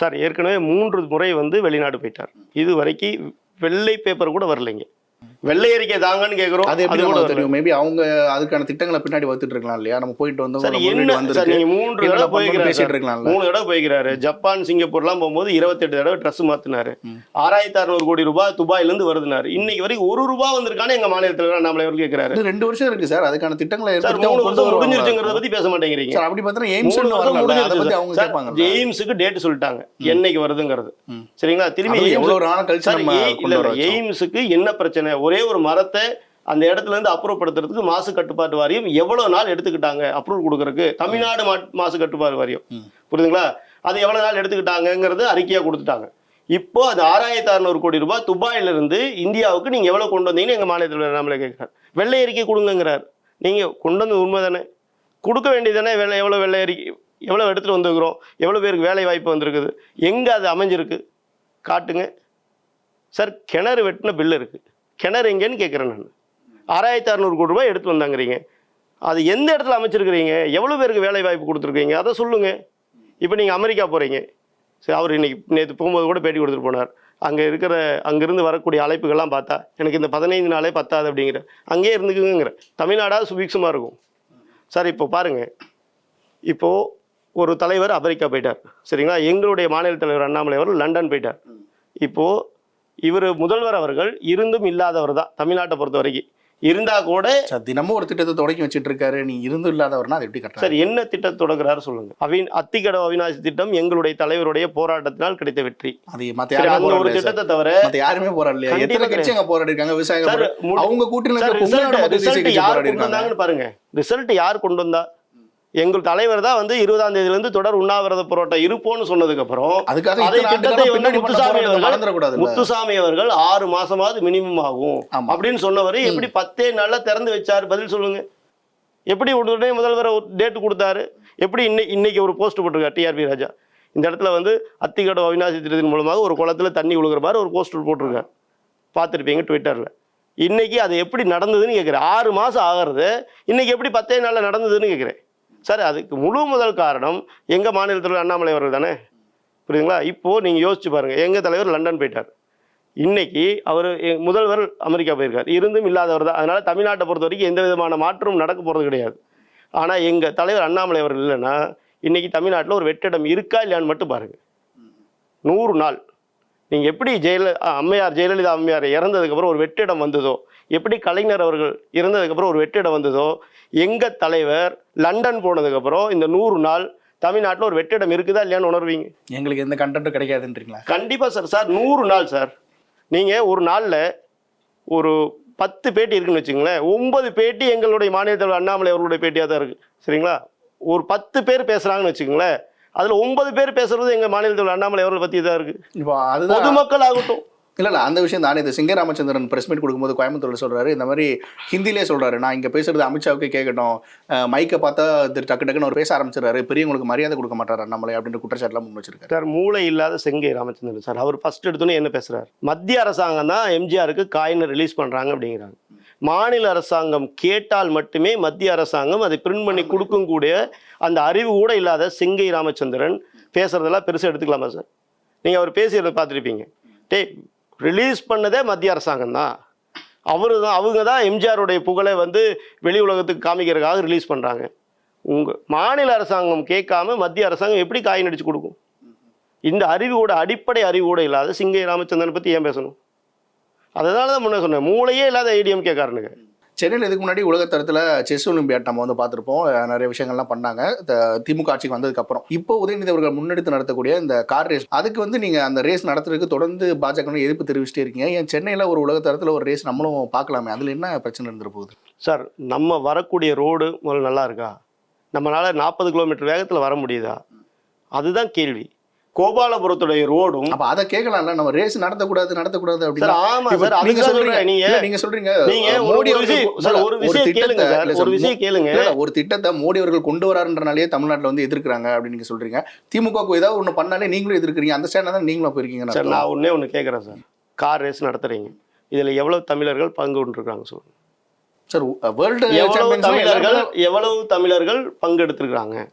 சார்? ஏற்கனவே 3 முறை வந்து வெளிநாடு போயிட்டார். இது வரைக்கும் வெள்ளை பேப்பர் கூட வரலைங்க. வெள்ளை அறிக்கை தாங்கன்னு கேட்குறோம். அது எப்படி நமக்கு தெரியும்? மேபி அவங்க அதுக்கான திட்டங்களை பின்னாடி வந்துட்டு இருக்கலாம் இல்லையா? நம்ம போயிட்டு வந்தோம். நீங்க 3 தடவை போய்க்கிறாரு. ஜப்பான் சிங்கப்பூர்லாம் போகும்போது 28 தடவை ட்ரெஸ் மாத்தினாரு. 6600 கோடி ரூபாய் துபாயில இருந்து வருதுனாரு. இன்னைக்கு வரைக்கும் 1 ரூபாய் வந்திருக்கானு எங்க மாநிலத்தில் நம்மள அவர் கேட்கிறாரு. 2 வருஷம் இருக்கு சார், அதுக்கான திட்டங்களை 3 வருஷம் முடிஞ்சிருச்சுங்கிறத பத்தி பேச மாட்டேங்கிறீங்க. அப்படி பார்த்தா எய்ம்ஸுக்கு டேட் சொல்லிட்டாங்க என்னைக்கு வருதுங்கிறது. சரிங்களா? திரும்பி எய்ம்ஸுக்கு என்ன பிரச்சனை? ஒரே ஒரு மரத்தை அந்த இடத்துல இருந்து அப்ரூவ் படுத்துறதுக்கு மாசு கட்டுப்பாட்டு வாரியம் எவ்வளவு நாள் எடுத்துக்கிட்டாங்க அப்ரூவ் கொடுக்கறதுக்கு? தமிழ்நாடு மாசு கட்டுப்பாட்டு வாரியம், புரியுதுங்களா? அது எவ்வளவு நாள் எடுத்துக்கிட்டாங்கிறது அறிக்கையா கொடுத்துட்டாங்க. இப்போ அது 6600 கோடி ரூபாய் துபாயில இருந்து இந்தியாவுக்கு நீங்க எவ்வளவு கொண்டு வந்தீங்கன்னு எங்க மாநிலத்தில் நம்மளே கேட்கிறார். வெள்ளை அறிக்கை கொடுங்கிறார். நீங்க கொண்டு வந்து உண்மை தானே, கொடுக்க வேண்டியதானே? எவ்வளவு வெள்ளை அறிக்கை, எவ்வளவு எடுத்துட்டு வந்துருக்கிறோம், எவ்வளவு பேருக்கு வேலை வாய்ப்பு வந்திருக்குது, எங்க அது அமைஞ்சிருக்கு காட்டுங்க சார். கிணறு வெட்டின பில்லு இருக்கு, கிணறு எங்கேன்னு கேட்குறேன் நான். 6600 கோடி ரூபாய் எடுத்து வந்தாங்கிறீங்க. அது எந்த இடத்துல அமைச்சிருக்கிறீங்க? எவ்வளோ பேருக்கு வேலை வாய்ப்பு கொடுத்துருக்கீங்க? அதை சொல்லுங்கள். இப்போ நீங்கள் அமெரிக்கா போகிறீங்க. சரி, அவர் இன்னைக்கு நேற்று போகும்போது கூட பேட்டி கொடுத்துட்டு போனார். அங்கேருந்து வரக்கூடிய அழைப்புகள்லாம் பார்த்தா எனக்கு இந்த 15 நாளே பத்தாது அப்படிங்கிற. அங்கேயே இருந்துக்குங்கிற. தமிழ்நாடாவது சுபிக்ஷமாக இருக்கும் சார். இப்போ பாருங்கள், இப்போது ஒரு தலைவர் அமெரிக்கா போயிட்டார், சரிங்களா? எங்களுடைய மாநில தலைவர் அண்ணாமலை அவர் லண்டன் போயிட்டார். இப்போது இவர் முதல்வர் அவர்கள் இருந்தும் இல்லாதவர் தான் தமிழ்நாட்டை பொறுத்த வரைக்கும். இருந்தா கூட தினமும் ஒரு திட்டத்தை தொடங்கி வச்சுட்டு இருக்காரு. நீ இருந்தும் இல்லாதவர்னா அது எப்படி கரெக்ட் சார்? என்ன திட்டத்தை தொடங்குறாரு சொல்லுங்க? அத்திக்கடவு அவிநாசி திட்டம் எங்களுடைய தலைவருடைய போராட்டத்தினால் கிடைத்த வெற்றி. அது ஒரு திட்டத்தை தவிர யாருமே போராடலையா? எத்தனை கட்சி அங்க போராடி இருக்காங்க? விவசாயிகள் அவங்க கூட்டணி பாருங்க, ரிசல்ட் யார் கொண்டு வந்தா? எங்கள் தலைவர் தான் வந்து 20ஆம் தேதியிலிருந்து தொடர் உண்ணாவிரத போராட்டம் இருப்போம்னு சொன்னதுக்கு அப்புறம் முத்துசாமி அவர்கள் 6 மாசமாவது மினிமம் ஆகும் அப்படின்னு சொன்னவர் எப்படி 10 நாள்ல திறந்து வச்சாரு? பதில் சொல்லுங்க. எப்படி உடனே முதல்வர் டேட் கொடுத்தாரு? எப்படி இன்னைக்கு ஒரு போஸ்ட் போட்டிருக்காரு டிஆர்பி ராஜா. இந்த இடத்துல வந்து அத்திக்கடவு அவிநாசி திட்டத்தின் மூலமாக ஒரு குளத்துல தண்ணி விழுகிற மாதிரி ஒரு போஸ்டர் போட்டிருக்காரு, பார்த்துருப்பீங்க ட்விட்டர்ல. இன்னைக்கு அது எப்படி நடந்ததுன்னு கேட்குறேன். 6 மாதம் ஆகிறது, இன்னைக்கு எப்படி 10 நாளில் நடந்ததுன்னு கேட்குறேன். சார் அதுக்கு முழு முதல் காரணம் எங்கள் மாநிலத்தில் அண்ணாமலை அவர்கள் தானே, புரியுதுங்களா? இப்போது நீங்கள் யோசிச்சு பாருங்கள், எங்கள் தலைவர் லண்டன் போயிட்டார், இன்னைக்கு அவர் முதல்வர் அமெரிக்கா போயிருக்கார், இருந்தும் இல்லாதவர் தான். அதனால் தமிழ்நாட்டை பொறுத்த வரைக்கும் எந்த விதமான மாற்றமும் நடக்க போகிறது கிடையாது. ஆனால் எங்கள் தலைவர் அண்ணாமலை அவர்கள் இல்லைன்னா இன்னைக்கு தமிழ்நாட்டில் ஒரு வெற்றிடம் இருக்கா இல்லையான்னு மட்டும் பாருங்கள். 100 நாள் நீங்கள் எப்படி ஜெயலலிதா அம்மையார் இறந்ததுக்கப்புறம் ஒரு வெற்றிடம் வந்ததோ, எப்படி கலைஞர் அவர்கள் இறந்ததுக்கப்புறம் ஒரு வெற்றிடம் வந்ததோ, எங்கள் தலைவர் லண்டன் போனதுக்கப்புறம் இந்த 100 நாள் தமிழ்நாட்டில் ஒரு வெற்றிடம் இருக்குதா இல்லையான்னு உணர்வீங்க. எங்களுக்கு எந்த கண்டென்ட்டும் கிடைக்காதுன்றீங்களா? கண்டிப்பாக சார். சார் 100 நாள் சார், நீங்கள் ஒரு நாளில் ஒரு 10 பேட்டி இருக்குன்னு வச்சுங்களேன், 9 பேட்டி எங்களுடைய மாநிலத்தில் அண்ணாமலை அவர்களுடைய பேட்டியாக தான் இருக்குது. சரிங்களா? ஒரு 10 பேர் பேசுகிறாங்கன்னு வச்சுக்கோங்களேன், அதில் 9 பேர் பேசுறது எங்கள் மாநிலத்தில் அண்ணாமலை அவர்கள் பற்றி தான் இருக்குது. இப்போ அதுதான் பொதுமக்கள் ஆகட்டும். இல்லை அந்த விஷயம் தானே. இது சிங்கை ராமச்சந்திரன் ப்ரெஸ் மீட் கொடுக்கும்போது கோயம்புத்தூரில் சொல்கிறாரு, இந்த மாதிரி ஹிந்திலே சொல்கிறாரு, நான் இங்கே பேசுறது அமித்ஷாவுக்கு கேட்கட்டும், மைக்கை பார்த்தா டக்கு டக்குன்னு அவர் பேச ஆரம்பிச்சிடறாரு, பெரியவங்களுக்கு மரியாதை கொடுக்க மாட்டார் அண்ணாமலை அப்படின்ற குற்றச்சாட்டுலாம் முன் வச்சிருக்காரு. சார் மூளை இல்லாத செங்கை ராமச்சந்திரன் சார், அவர் ஃபர்ஸ்ட் எடுத்தோன்னே என்ன பேசுகிறார், மத்திய அரசாங்கம் தான் எம்ஜிஆருக்கு காயினை ரிலீஸ் பண்ணுறாங்க அப்படிங்கிறாங்க. மாநில அரசாங்கம் கேட்டால் மட்டுமே மத்திய அரசாங்கம் அதை பிரிண்ட் பண்ணி கொடுக்கும் கூடிய அந்த அறிவு கூட இல்லாத செங்கை ராமச்சந்திரன் பேசுறதெல்லாம் பெருசாக எடுத்துக்கலாமா சார்? நீங்கள் அவர் பேசுகிறத பார்த்துருப்பீங்க. ரிலீஸ் பண்ணதே மத்திய அரசாங்கம் தான், அவங்க தான் எம்ஜிஆருடைய புகழை வெளி உலகத்துக்கு காமிக்கிறதுக்காக ரிலீஸ் பண்ணுறாங்க. உங்கள் மாநில அரசாங்கம் கேட்காம மத்திய அரசாங்கம் எப்படி காயின் அடிச்சு கொடுக்கும்? இந்த அறிவோட அடிப்படை அறிவோட இல்லாத சிங்கை ராமச்சந்திரனை பற்றி ஏன் பேசணும்? அதனால தான் முன்னே சொன்னேன், மூளையே இல்லாத ஏடிஎம்கே காரனுங்க. சென்னையில் இதுக்கு முன்னாடி உலகத்தரத்தில் செஸ் ஒலிம்பியாட் நம்ம பார்த்துருப்போம், நிறைய விஷயங்கள்லாம் பண்ணாங்க திமுக ஆட்சிக்கு வந்ததுக்கப்புறம். இப்போ உதயநிதி அவர்கள் முன்னெடுத்து நடத்தக்கூடிய இந்த கார் ரேஸ், அதுக்கு நீங்கள் அந்த ரேஸ் நடத்துறதுக்கு தொடர்ந்து பாஜக எதிர்ப்பு தெரிவிச்சுட்டே இருக்கீங்க. ஏன் சென்னையில் ஒரு உலகத்தரத்தில் ஒரு ரேஸ் நம்மளும் பார்க்கலாமே, அதில் என்ன பிரச்சனை இருந்துட்டு போகுது? சார் நம்ம வரக்கூடிய ரோடு முதல்ல நல்லா இருக்கா? நம்மளால் 40 கிலோமீட்டர் வேகத்தில் வர முடியுதா? அதுதான் கேள்வி. கோபாலபுரத்துடைய ரோடும் அப்ப அதை கேட்கலாம்ல, நம்ம ரேஸ் நடத்தக்கூடாது அப்படின்னு. ஆமா சார், நீங்க சொல்றீங்க மோடி ஒரு திட்டத்தை மோடி அவர்கள் கொண்டு வராருன்றனாலே தமிழ்நாட்டில் எதிர்க்கிறாங்க அப்படின்னு நீங்க சொல்றீங்க. திமுக ஏதாவது ஒண்ணு பண்ணாலே நீங்களும் எதிர்க்கிறீங்க, அந்த ஸ்டாண்ட் தான் நீங்களும் போயிருக்கீங்க. சார் நான் ஒண்ணு கேட்கறேன் சார், கார் ரேஸ் நடத்துறீங்க, இதுல எவ்வளவு தமிழர்கள் பங்கு கொண்டிருக்காங்க சொல்லுங்க சார்? வேர்ல்டு எவ்வளவு தமிழர்கள் பங்கு எடுத்திருக்காங்க?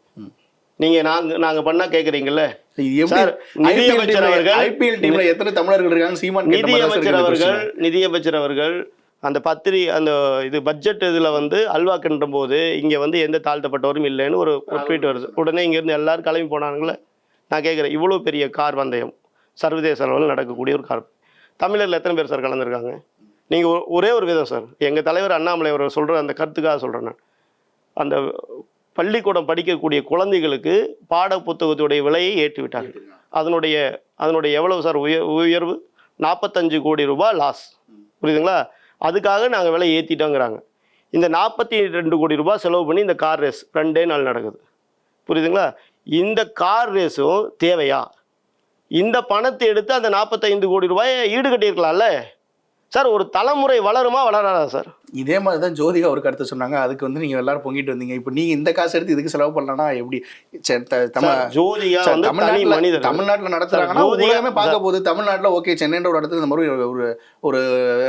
நீங்க நாங்க பண்ணா கேக்குறீங்கல்ல. நிதியமைச்சர் அவர்கள் ஐபிஎல் டீம்ல எத்தனை தமிழர்கள் இருக்காங்க? சீமான் நிதியமைச்சர் அவர்கள் அந்த அந்த இது பட்ஜெட் இதுல அல்வா கிண்டுற போது இங்க எந்த தாழ்த்தப்பட்டவரும் இல்லைன்னு ஒரு ட்வீட் வருது. உடனே இங்க இருந்து எல்லாரும் கிளம்பி போனாங்களே. நான் கேட்கிறேன், இவ்வளவு பெரிய கார் பந்தயம் சர்வதேச அளவில் நடக்கக்கூடிய ஒரு கார், தமிழர்ல எத்தனை பேர் சார் கலந்துருக்காங்க? நீங்க ஒரே ஒரு விதம் சார், எங்க தலைவர் அண்ணாமலை அவர் சொல்ற அந்த கருத்துக்காக சொல்றேன் நான், அந்த பள்ளிக்கூடம் படிக்கக்கூடிய குழந்தைகளுக்கு பாட புத்தகத்துடைய விலையை ஏற்றிவிட்டார்கள். அதனுடைய எவ்வளவு சார் உயர்வு? 45 கோடி ரூபாய் லாஸ், புரியுதுங்களா? அதுக்காக நாங்கள் விலை ஏற்றிட்டோங்கிறாங்க. இந்த 42 கோடி ரூபாய் செலவு பண்ணி இந்த கார் ரேஸ் 2 நாள் நடக்குது, புரியுதுங்களா? இந்த கார் ரேஸும் தேவையா? இந்த பணத்தை எடுத்து அந்த 45 கோடி ரூபாயை ஈடு கட்டியிருக்கலாம்ல சார். ஒரு தலைமுறை வளருமா வளராதா சார்? இதே மாதிரி தான் ஜோதிகா ஒரு கருத்து சொன்னாங்க, அதுக்கு நீங்க எல்லாரும் பொங்கிட்டு வந்தீங்க. இப்போ நீங்க இந்த காசு எடுத்து இதுக்கு செலவு பண்ணலன்னா எப்படி? ஜோதிகா தமிழ்நாட்டில் நடத்துறாங்கன்னா உலகமே பார்க்க போகுது. தமிழ்நாட்டில் ஓகே, சென்னைன்ற ஒரு இடத்துல இந்த மாதிரி ஒரு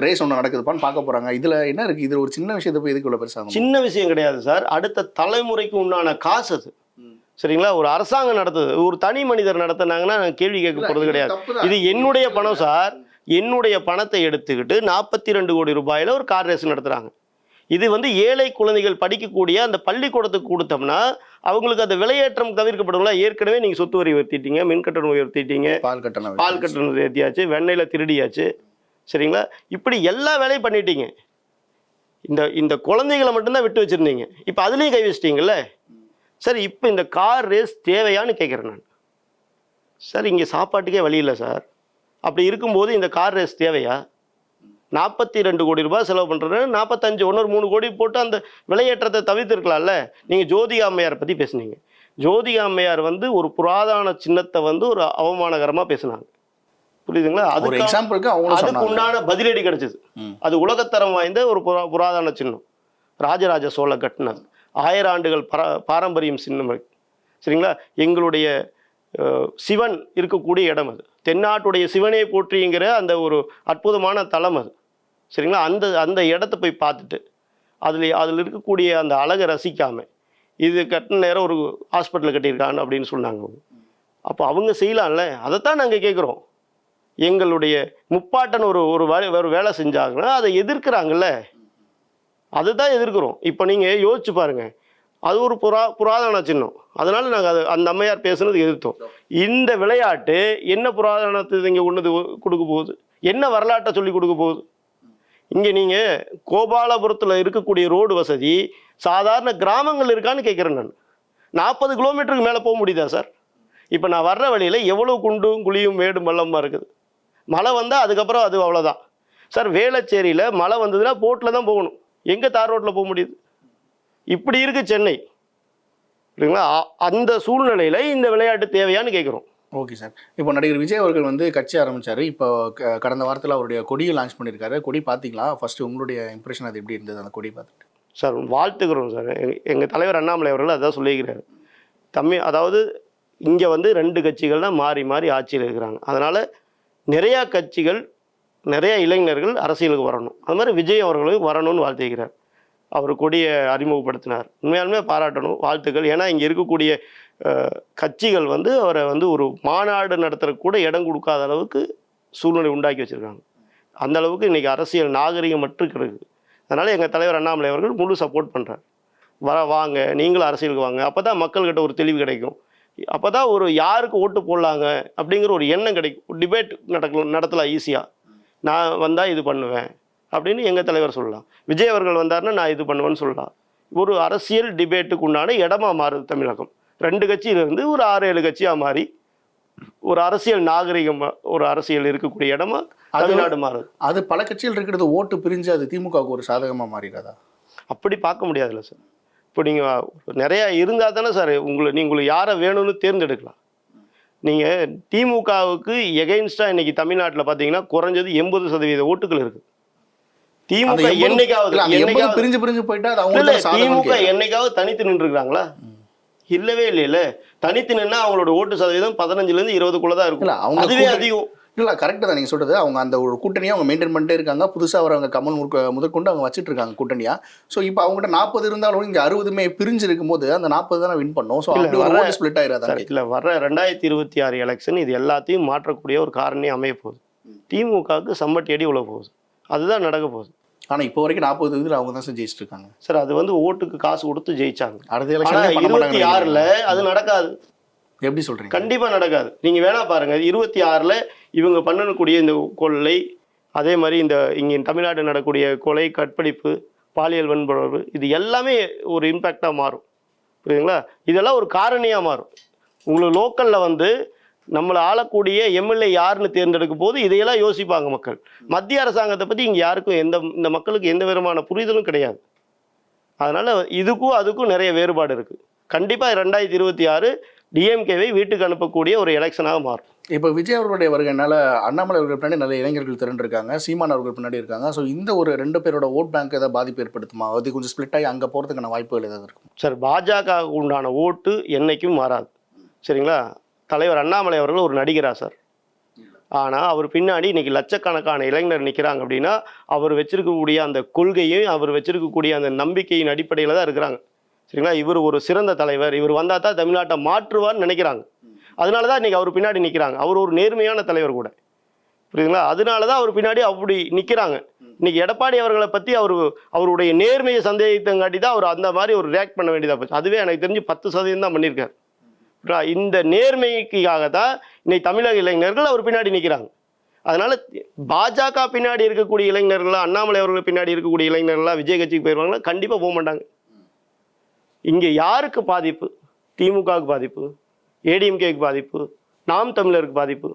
ரேஸ் ஒன்று நடக்குதுப்பான்னு பார்க்க போறாங்க. இதுல என்ன இருக்கு? இது ஒரு சின்ன விஷயத்தை போய் இதுக்குள்ள பெருசாக சின்ன விஷயம் கிடையாது சார். அடுத்த தலைமுறைக்கு உண்டான காசு அது, சரிங்களா? ஒரு அரசாங்கம் நடத்துது, ஒரு தனி மனிதர் நடத்தினாங்கன்னா கேள்வி கேட்க போறது கிடையாது. இது என்னுடைய பணம் சார், என்னுடைய பணத்தை எடுத்துக்கிட்டு 42 கோடி ரூபாயில ஒரு கார் ரேஸ் நடத்துறாங்க. இது ஏழை குழந்தைகள் படிக்கக்கூடிய அந்த பள்ளிக்கூடத்துக்கு கொடுத்தோம்னா அவங்களுக்கு அந்த விலையேற்றம் தவிர்க்கப்படும்ல. ஏற்கனவே நீங்க சொத்து வரி உயர்த்திட்டீங்க, மின் கட்டணம் உயர்த்திட்டீங்க, பால் கட்டணம் உயர்த்தியாச்சு, வெண்ணெயில திருடியாச்சு, சரிங்களா? இப்படி எல்லா வேலையும் பண்ணிட்டீங்க. இந்த குழந்தைகளை மட்டும்தான் விட்டு வச்சிருந்தீங்க, இப்ப அதுலயும் கை வச்சிட்டீங்கல்ல சார். இப்போ இந்த கார் ரேஸ் தேவையான்னு கேட்குறேன் நான் சார். இங்கே சாப்பாட்டுக்கே வழி இல்லை சார். அப்படி இருக்கும்போது இந்த கார் ரேஸ் தேவையா? 42 கோடி ரூபாய் செலவு பண்ணுறது, 45 ஒன்று 3 கோடி போட்டு அந்த விலையேற்றத்தை தவிர்த்திருக்கலாம்ல. நீங்கள் ஜோதிகா அம்மையாரை பற்றி பேசுனீங்க. ஜோதிகா அம்மையார் ஒரு புராதன சின்னத்தை ஒரு அவமானகரமாக பேசினாங்க, புரியுதுங்களா? அதுக்கு உண்டான பதிலடி கிடைச்சது. அது உலகத்தரம் வாய்ந்த ஒரு புராதன சின்னம், ராஜராஜ சோழ கட்டினது, 1000 ஆண்டுகள் பாரம்பரியம் சின்னம், சரிங்களா? எங்களுடைய சிவன் இருக்கக்கூடிய இடம் அது, தென்னாட்டுடைய சிவனை போற்றிங்கிற அந்த ஒரு அற்புதமான தலம் அது, சரிங்களா. அந்த இடத்த போய் பார்த்துட்டு அதில் இருக்கக்கூடிய அந்த அழகை ரசிக்காமல் இது கட்டின நேரம் ஒரு ஹாஸ்பிட்டலில் கட்டியிருக்காங்க அப்படின்னு சொன்னாங்க. அப்போ அவங்க செய்யலாம்ல, அதைத்தான் நாங்கள் கேட்குறோம். எங்களுடைய முப்பாட்டன் ஒரு வேலை செஞ்சாங்கன்னா அதை எதிர்க்கிறாங்கல்ல, அதுதான் எதிர்க்கிறோம். இப்போ நீங்கள் யோசிச்சு பாருங்கள், அது ஒரு புராதன சின்னம், அதனால் நாங்கள் அந்த அம்மையார் பேசுனது எதிர்த்தோம். இந்த விளையாட்டு என்ன புராதனத்தை இங்கே ஒன்று கொடுக்க போகுது, என்ன வரலாற்றை சொல்லி கொடுக்க போகுது? இங்கே நீங்கள் கோபாலபுரத்தில் இருக்கக்கூடிய ரோடு வசதி சாதாரண கிராமங்கள் இருக்கான்னு கேட்குறேன் நான். 40 கிலோமீட்டருக்கு மேலே போக முடியுதா சார்? இப்போ நான் வர்ற வழியில் எவ்வளோ குண்டும் குழியும் மேடும் பள்ளமாக இருக்குது. மழை வந்தால் அதுக்கப்புறம் அது அவ்வளோதான் சார். வேளச்சேரியில் மழை வந்ததுன்னா போட்டில் தான் போகணும், எங்கே தார் ரோட்டில் போக முடியுது? இப்படி இருக்குது சென்னை, இல்லைங்களா? அந்த சூழ்நிலையில் இந்த விளையாட்டு தேவையான்னு கேட்குறோம். Okay sir. இப்போ நடிகர் விஜய் அவர்கள் வந்து கட்சி ஆரம்பித்தார். இப்போ கடந்த வாரத்தில் அவருடைய கொடியை லான்ச் பண்ணியிருக்காரு. கொடி பார்த்தீங்களா? ஃபஸ்ட்டு உங்களுடைய இம்ப்ரெஷன் அது எப்படி இருந்தது அந்த கொடி பார்த்துட்டு? சார் வாழ்த்துக்கிறோம் சார். எங்கள் தலைவர் அண்ணாமலை அவர்கள் அதான் சொல்லியிருக்கிறார். அதாவது இங்கே வந்து 2 கட்சிகள் தான் மாறி மாறி ஆட்சியில் இருக்கிறாங்க. அதனால் நிறையா கட்சிகள், நிறையா இளைஞர்கள் அரசியலுக்கு வரணும். அது மாதிரி விஜய் அவர்களுக்கு வரணும்னு வாழ்த்துக்கிறார். அவர் கொடியை அறிமுகப்படுத்தினார். உண்மையாலுமே பாராட்டணும், வாழ்த்துக்கள். ஏன்னா இங்கே இருக்கக்கூடிய கட்சிகள் வந்து அவரை வந்து ஒரு மாநாடு நடத்துகிற கூட இடம் கொடுக்காத அளவுக்கு சூழ்நிலை உண்டாக்கி வச்சுருக்காங்க. அந்த அளவுக்கு இன்றைக்கி அரசியல் நாகரிகம் மட்டும் கிடக்குது. அதனால் எங்கள் தலைவர் அண்ணாமலை அவர்கள் முழு சப்போர்ட் பண்ணுறார். வாங்க, நீங்களும் அரசியலுக்கு வாங்க, அப்போ தான் மக்கள்கிட்ட ஒரு தெளிவு கிடைக்கும். அப்போ தான் ஒரு யாருக்கு ஓட்டு போடலாங்க அப்படிங்கிற ஒரு எண்ணம் கிடைக்கும். டிபேட் நடத்தலாம் ஈஸியாக. நான் வந்தால் இது பண்ணுவேன் அப்படின்னு எங்கள் தலைவர் சொல்லலாம். விஜய் அவர்கள் வந்தார்னா நான் இது பண்ணுவேன்னு சொல்லலாம். ஒரு அரசியல் டிபேட்டுக்கு உண்டான இடமா மாறுது தமிழகம். 2 கட்சியிலிருந்து ஒரு 6-7 கட்சியாக மாறி ஒரு அரசியல் நாகரிகம், ஒரு அரசியல் இருக்கக்கூடிய இடமா தமிழ்நாடு மாறுது. அது பல கட்சிகள் இருக்கிறது ஓட்டு பிரிஞ்சு அது திமுகவுக்கு ஒரு சாதகமாக மாறிடாதா? அப்படி பார்க்க முடியாதுல்ல சார். இப்போ நீங்கள் நிறையா இருந்தால் தானே சார் உங்களுக்கு யாரை வேணும்னு தேர்ந்தெடுக்கலாம். நீங்கள் திமுகவுக்கு எகெயின்ஸ்டாக இன்றைக்கி தமிழ்நாட்டில் பார்த்தீங்கன்னா குறைஞ்சது 80% ஓட்டுகள் இருக்குது. திமுக என்னைக்காவது பிரிஞ்சு பிரிஞ்சு போயிட்டா திமுக என்னைக்காவது தனித்து நின்றுருக்காங்களா? இல்லவே இல்லையில. தனித்து நின்னா அவங்களோட ஓட்டு சதவீதம் 15-20 தான் இருக்கும். அதுவே அதிகம் இல்லை. கரெக்டாக தான் நீங்கள் சொல்கிறது. அவங்க அந்த ஒரு கூட்டணியை அவங்க மெயின்டைன் பண்ணிட்டே இருக்காங்க. புதுசாக அவங்க கமல் முதற்கொண்டு அவங்க வச்சுட்டு இருக்காங்க கூட்டணியாக. ஸோ இப்போ அவங்ககிட்ட 40 இருந்தாலும் இங்கே 60 பிரிஞ்சு இருக்கும்போது அந்த 40 தானே வின் பண்ணோம். ஸோ அப்படி ஸ்பிளிட் ஆயிடாது. இல்லை, வர 2026 எலெக்ஷன் இது எல்லாத்தையும் மாற்றக்கூடிய ஒரு காரணி அமைய போகுது. திமுகவுக்கு சம்பட்டி அடி உள்ள போகுது. அதுதான் நடக்க போகுது. ஆனால் இப்போ வரைக்கும் 40 அவங்க தான் சார் ஜெயிச்சுட்டு இருக்காங்க சார். அது வந்து ஓட்டுக்கு காசு கொடுத்து ஜெயிச்சாங்க. அடுத்த எலெக்ஷன் 26ல் அது நடக்காது. எப்படி சொல்கிறீங்க? கண்டிப்பாக நடக்காது. நீங்கள் வேணா பாருங்கள், 26ல் இவங்க பண்ணக்கூடிய இந்த கொள்ளை, அதே மாதிரி இங்கே தமிழ்நாடு நடக்கூடிய கொலை, கற்பழிப்பு, பாலியல் வன்புணர்வு, இது எல்லாமே ஒரு இம்பேக்டாக மாறும். புரியுதுங்களா? இதெல்லாம் ஒரு காரணியாக மாறும். உங்களுக்கு லோக்கலில் வந்து நம்மளை ஆளக்கூடிய எம்எல்ஏ யாருன்னு தேர்ந்தெடுக்கும் போது இதையெல்லாம் யோசிப்பாங்க மக்கள். மத்திய அரசாங்கத்தை பற்றி இங்கே யாருக்கும் இந்த மக்களுக்கு எந்த விதமான புரிதலும் கிடையாது. அதனால் இதுக்கும் அதுக்கும் நிறைய வேறுபாடு இருக்குது. கண்டிப்பாக 2026 டிஎம்கேவை வீட்டுக்கு அனுப்பக்கூடிய ஒரு எலெக்ஷனாக மாறும். இப்போ விஜய் அவர்களுடைய வருகைனால அண்ணாமலை அவர்கள் பின்னாடி நிறைய இளைஞர்கள் திரண்டிருக்காங்க, சீமான் அவர்கள் பின்னாடி இருக்காங்க. ஸோ இந்த ஒரு 2 பேரோட ஓட் பேங்க் ஏதாவது பாதிப்பு ஏற்படுத்துமா? அது கொஞ்சம் ஸ்பிளிட் ஆகி அங்கே போகிறதுக்கான வாய்ப்புகள் ஏதாவது இருக்கும் சார்? பாஜக உண்டான ஓட்டு என்றைக்கும் மாறாது. சரிங்களா? தலைவர் அண்ணாமலை அவர்கள் ஒரு நடிகரா சார்? ஆனால் அவர் பின்னாடி இன்றைக்கி லட்சக்கணக்கான இளைஞர் நிற்கிறாங்க அப்படின்னா அவர் வச்சிருக்கக்கூடிய அந்த கொள்கையும் அவர் வச்சிருக்கக்கூடிய அந்த நம்பிக்கையின் அடிப்படையில் தான் இருக்கிறாங்க. சரிங்களா? இவர் ஒரு சிறந்த தலைவர், இவர் வந்தால் தான் தமிழ்நாட்டை மாற்றுவார்னு நினைக்கிறாங்க. அதனால தான் இன்றைக்கி அவர் பின்னாடி நிற்கிறாங்க. அவர் ஒரு நேர்மையான தலைவர் கூட, புரியுதுங்களா? அதனால தான் அவர் பின்னாடி அப்படி நிற்கிறாங்க. இன்றைக்கி எடப்பாடி அவர்களை பற்றி அவருடைய நேர்மையை சந்தேகத்தங்காட்டி தான் அவர் அந்த மாதிரி ஒரு ரியாக்ட் பண்ண வேண்டியதாக போச்சு. அதுவே எனக்கு தெரிஞ்சு 10% தான் பண்ணியிருக்காரு. இந்த நேர்மைக்காக தான் இன்னைக்கு தமிழக இளைஞர்கள் அவர் பின்னாடி நிற்கிறாங்க. அதனால பாஜக பின்னாடி இருக்கக்கூடிய இளைஞர்கள்லாம், அண்ணாமலை அவர்கள் பின்னாடி இருக்கக்கூடிய இளைஞர்கள்லாம் விஜய் கட்சிக்கு போயிடுவாங்களா? கண்டிப்பாக போக மாட்டாங்க. இங்கே யாருக்கு பாதிப்பு? திமுகவுக்கு பாதிப்பு, ஏடிஎம்கேக்கு பாதிப்பு, நாம் தமிழருக்கு பாதிப்பு.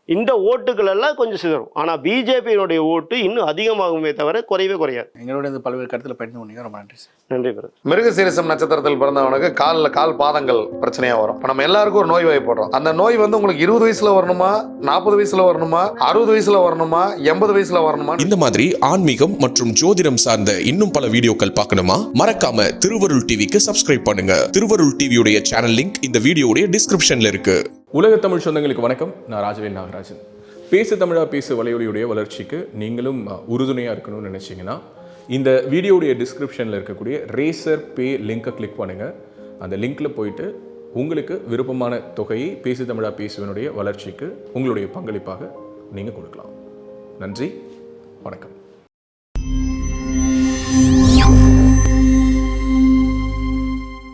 இந்த ஓட்டுகள் எல்லாம் கொஞ்சம் சிதறும். ஆனால் பிஜேபியினுடைய ஓட்டு இன்னும் அதிகமாகுமே தவிர குறையவே குறையாது. எங்களோட இந்த பல்வேறு கருத்தில் பயந்து பண்ணீங்க. ரொம்ப நன்றி சார். நன்றி பிறகு. மிருகசீரிசம் நட்சத்திரத்தில் பிறந்தவனுக்கு கால் பாதங்கள் பிரச்சனையா வரும். இப்போ நம்ம எல்லாருக்கும் ஒரு நோய் வாய்ப்படுறோம். அந்த நோய் வந்து உங்களுக்கு 20 வயசுல வரணுமா, 40 வயசுல வரணுமா, 60 வயசுல வரணுமா, 80 வயசுல வரணுமா? இந்த மாதிரி ஆன்மீகம் மற்றும் ஜோதிடம் சார்ந்த இன்னும் பல வீடியோக்கள் பார்க்கணுமா? மறக்காம திருவருள் டிவிக்கு சப்ஸ்கிரைப் பண்ணுங்க. திருவருள் டிவியுடைய சேனல் லிங்க் இந்த வீடியோடைய டிஸ்கிரிப்ஷன்ல இருக்கு. உலக தமிழ் சொந்தங்களுக்கு வணக்கம். நான் ராஜவேல் நாகராஜன். பேசு தமிழா பேசு வலையொலியுடைய வளர்ச்சிக்கு நீங்களும் உறுதுணையாக இருக்கணும்னு நினச்சிங்கன்னா இந்த வீடியோடைய டிஸ்கிரிப்ஷனில் இருக்கக்கூடிய ரேசர் பே லிங்கை கிளிக் பண்ணுங்கள். அந்த லிங்க்கில் போயிட்டு உங்களுக்கு விருப்பமான தொகையை பேசு தமிழா பேசுவனுடைய வளர்ச்சிக்கு உங்களுடைய பங்களிப்பாக நீங்கள் கொடுக்கலாம். நன்றி, வணக்கம்.